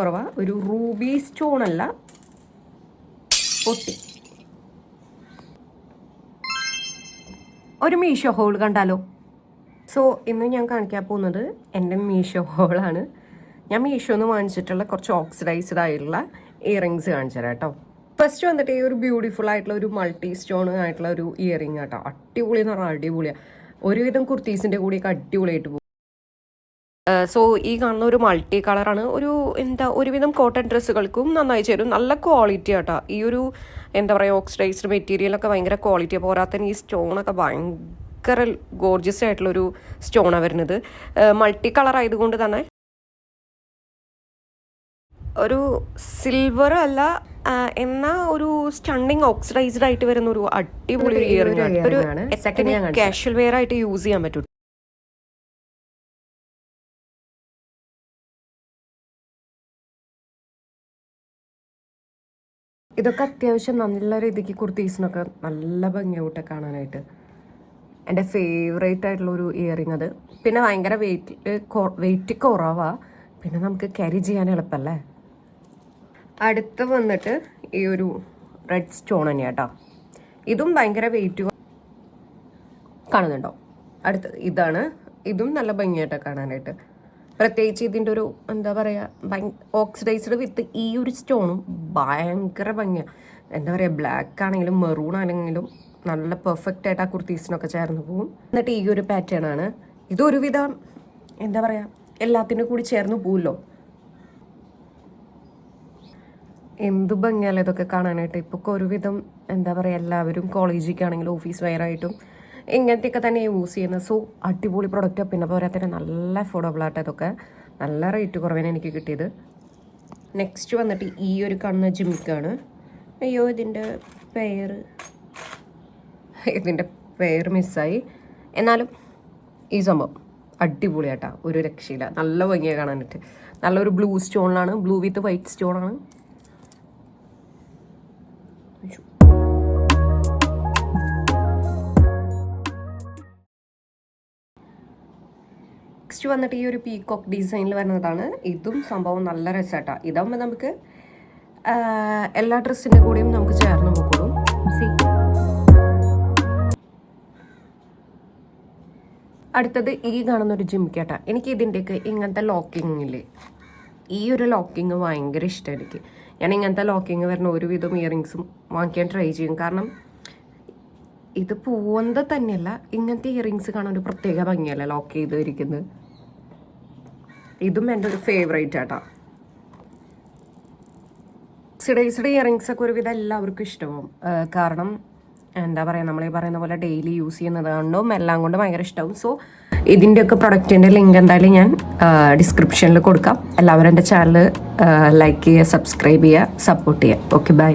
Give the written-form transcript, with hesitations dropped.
കുറവാ, ഒരു Ruby stone അല്ല, പൊട്ടി. ഒരു മീഷോ ഹോൾ കണ്ടാലോ? സോ ഇന്ന് ഞാൻ കാണിക്കാൻ പോകുന്നത് എൻ്റെ മീഷോ ഹോളാണ്. ഞാൻ മീഷോന്ന് വാങ്ങിച്ചിട്ടുള്ള കുറച്ച് ഓക്സിഡൈസ്ഡ് ആയിട്ടുള്ള ഇയറിങ്സ് കാണിച്ചു തരാം കേട്ടോ. ഫസ്റ്റ് വന്നിട്ട് ഈ ഒരു ബ്യൂട്ടിഫുൾ ആയിട്ടുള്ള ഒരു മൾട്ടി സ്റ്റോൺ ആയിട്ടുള്ള ഒരു ഇയറിങ് കേട്ടോ. അടിപൊളി എന്ന് പറഞ്ഞാൽ അടിപൊളിയാണ്. ഒരുവിധം കുർത്തീസിൻ്റെ കൂടെയൊക്കെ അടിപൊളിയായിട്ട് പോകും. സോ ഈ കാണുന്ന ഒരു മൾട്ടി കളറാണ്. ഒരുവിധം കോട്ടൺ ഡ്രസ്സുകൾക്കും നന്നായി ചേരും. നല്ല ക്വാളിറ്റി ആട്ടോ. ഈ ഒരു ഓക്സിഡൈസ്ഡ് മെറ്റീരിയലൊക്കെ ഭയങ്കര ക്വാളിറ്റിയാണ്. പോരാത്തന്നെ ഈ സ്റ്റോണൊക്കെ ഭയങ്കര ഗോർജിയസ് ആയിട്ടുള്ളൊരു സ്റ്റോണാണ് വരുന്നത്. മൾട്ടി കളർ ആയതുകൊണ്ട് തന്നെ ഒരു സിൽവർ അല്ല എന്നാ ഒരു സ്റ്റണ്ണിങ് ഓക്സിഡൈസ്ഡ് ആയിട്ട് വരുന്ന ഒരു അടിപൊളി ഇയറിംഗ് ആണ്. ഒരു കാഷ്വൽ വെയർ ആയിട്ട് യൂസ് ചെയ്യാൻ പറ്റും. ഇതൊക്കെ അത്യാവശ്യം നല്ല രീതിക്ക് കുർത്തീസിനൊക്കെ നല്ല ഭംഗിയാവട്ടെ കാണാനായിട്ട്. എൻ്റെ ഫേവറേറ്റ് ആയിട്ടുള്ളൊരു ഇയറിംഗ് അത്. പിന്നെ ഭയങ്കര വെയിറ്റ് കുറവാണ്. പിന്നെ നമുക്ക് ക്യാരി ചെയ്യാൻ എളുപ്പമല്ലേ. അടുത്ത് വന്നിട്ട് ഈ ഒരു റെഡ് സ്റ്റോൺ തന്നെയാണ് കേട്ടോ. ഇതും ഭയങ്കര വെയിറ്റ് കാണുന്നുണ്ടോ? അടുത്ത് ഇതാണ്. ഇതും നല്ല ഭംഗിയായിട്ടാണ് കാണാനായിട്ട്. പ്രത്യേകിച്ച് ഇതിൻ്റെ ഒരു ഓക്സിഡൈസ്ഡ് വിത്ത് ഈ ഒരു സ്റ്റോണും ഭയങ്കര ഭംഗിയാണ്. ബ്ലാക്ക് ആണെങ്കിലും മെറൂൺ ആണെങ്കിലും നല്ല പെർഫെക്റ്റ് ആയിട്ട് ആ കുർത്തീസിനൊക്കെ ചേർന്ന് പോകും. എന്നിട്ട് ഈ ഒരു പാറ്റേൺ ആണ്. ഇതൊരുവിധം എല്ലാത്തിനും കൂടി ചേർന്ന് പോവുമല്ലോ. എന്ത് ഭംഗിയല്ലേ ഇതൊക്കെ കാണാനായിട്ട്. ഇപ്പോൾ ഒരുവിധം എല്ലാവരും കോളേജിലേക്കാണെങ്കിലും ഓഫീസ് വെയറായിട്ടും ഇങ്ങനത്തെയൊക്കെ തന്നെ യൂസ് ചെയ്യുന്നത്. സോ അടിപൊളി പ്രൊഡക്റ്റ്. പിന്നെ പോരാത്തന്നെ നല്ല അഫോർഡബിൾ ആയിട്ട് ഇതൊക്കെ നല്ല റേറ്റ് കുറവിന് എനിക്ക് കിട്ടിയത്. നെക്സ്റ്റ് വന്നിട്ട് ഈ ഒരു കാണുന്ന ജിമിക്കാണ്. അയ്യോ ഇതിൻ്റെ പേര് മിസ്സായി. എന്നാലും ഈ സംഭവം അടിപൊളിയാട്ടാ, ഒരു രക്ഷയില്ല. നല്ല ഭംഗിയാണ് കാണാനായിട്ട്. നല്ലൊരു ബ്ലൂ സ്റ്റോണിലാണ്, ബ്ലൂ വിത്ത് വൈറ്റ് സ്റ്റോണാണ്. നെക്സ്റ്റ് വന്നിട്ട് ഈ ഒരു പീകോക്ക് ഡിസൈനിൽ വരുന്നതാണ്. ഇതും സംഭവം നല്ല രസമായിട്ടാണ്. ഇതാകുമ്പോൾ നമുക്ക് എല്ലാ ഡ്രസ്സിൻ്റെ കൂടെയും നമുക്ക് ചേർന്ന് പോകണം. അടുത്തത് ഈ കാണുന്നൊരു ജിമിക്കാട്ടാ. എനിക്ക് ഇതിൻ്റെയൊക്കെ ഇങ്ങനത്തെ ലോക്കിങ്ങില്ലേ, ഈ ഒരു ലോക്കിങ് ഭയങ്കര ഇഷ്ടമാണ് എനിക്ക്. ഞാൻ ഇങ്ങനത്തെ ലോക്കിങ് വരുന്ന ഒരുവിധം ഇയറിങ്സും വാങ്ങിക്കാൻ ട്രൈ ചെയ്യും. കാരണം ഇത് പോകുന്നത് തന്നെയല്ല, ഇങ്ങനത്തെ ഇയറിങ്സ് കാണാൻ ഒരു പ്രത്യേക ഭംഗിയല്ല ലോക്ക് ചെയ്തിരിക്കുന്നത്. ഇതും എൻ്റെ ഒരു ഫേവറേറ്റ് ആട്ടാ. ഓക്സിഡൈസ്ഡ് ഇയറിങ്സ് ഒക്കെ ഒരുവിധം എല്ലാവർക്കും ഇഷ്ടമാവും. കാരണം നമ്മൾ ഈ പറയുന്ന പോലെ ഡെയിലി യൂസ് ചെയ്യുന്നത് കൊണ്ടും എല്ലാം കൊണ്ടും ഭയങ്കര ഇഷ്ടമാവും. സോ ഇതിൻ്റെയൊക്കെ പ്രൊഡക്റ്റിൻ്റെ ലിങ്ക് എന്തായാലും ഞാൻ ഡിസ്ക്രിപ്ഷനിൽ കൊടുക്കാം. എല്ലാവരും എൻ്റെ ചാനൽ ലൈക്ക് ചെയ്യുക, സബ്സ്ക്രൈബ് ചെയ്യുക, സപ്പോർട്ട് ചെയ്യുക. Okay, by.